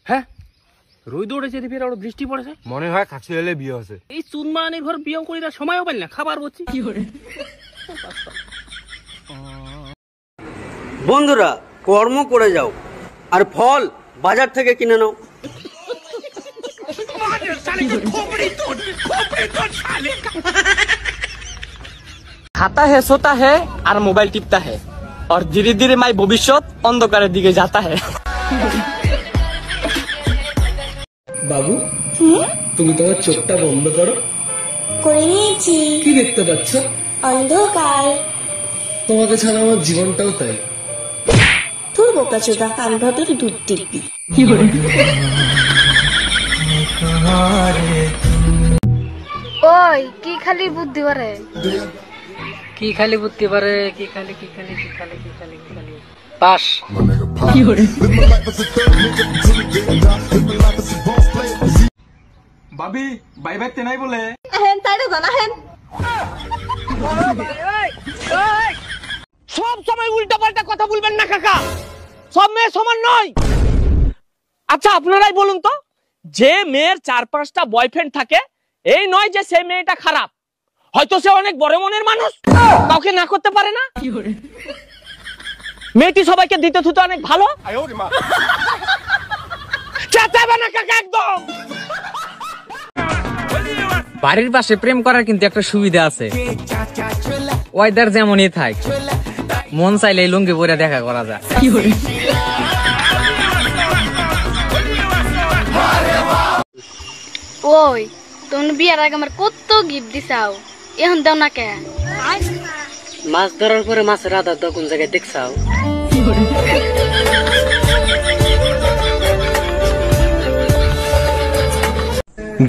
হ্যাঁ রোদ উঠেছে ফের আরো বৃষ্টি পড়েছে মনে হয় কাছে এলে বিয়ে হচ্ছে এই চুনমানির ঘর বিয়ে করি তার সময়ও পাই না খাবার হচ্ছে কি করে বন্ধুরা কর্ম করে যাও আর ফল বাজার থেকে কিনে নাও खाता है सोता है और मोबाइल टिपता है और धीरे धीरे माई भविष्य अंधकारेर दिके जाता है বাবু তুমি তোমার চোখটা বন্ধ করো করে নিয়েছি কি দেখতে পাচ্ছ অন্ধকার তোমাকে ছাড়া আমার জীবনটাও তাই তোর বোকাচোদা আমি ভাবলাম দুধ টিপি ওই কি খালি বুদ্ধি পারে কি খালি বুঝতে পারে কি খালি পাস কি করে ভাবি বাই বাইতে নাই বলে হেন তাইরে জানা হেন সব সময় উল্টা পাল্টা কথা বলবেন না কাকা সব মেয়ে সমান নয় আচ্ছা আপনারাই বলুন তো যে মেয়ের 4-5টা বয়ফ্রেন্ড থাকে এই নয় যে সেই মেয়েটা খারাপ হয়তো সে অনেক বড় মনের মানুষ কাউকে না করতে পারে না মেয়েটি সবাইকে দিতে থুতে অনেক ভালো চেঁচাবে না কাকা একদম বাড়ির পাশে প্রেম করার কিন্তু একটা সুবিধা আছে ওয়েদার যেমনই থাক মন চাইলে লুঙ্গি পরে দেখা করা যায় ওই তুমি বিয়ার আগে আমার কত গিফট দিছাও এখন দাও না কে মাছ ধরার পরে মাছের আদার কোন জায়গায় দেখছাও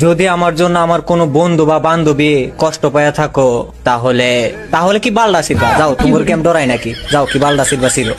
যদি আমার জন্য আমার কোনো বন্ধু বা বান্ধবী কষ্ট পায়া থাকো তাহলে কি বালদা সিরবা যাও তোমার কি আমি ডরাই নাকি যাও কি বালদা সিরবা ছিল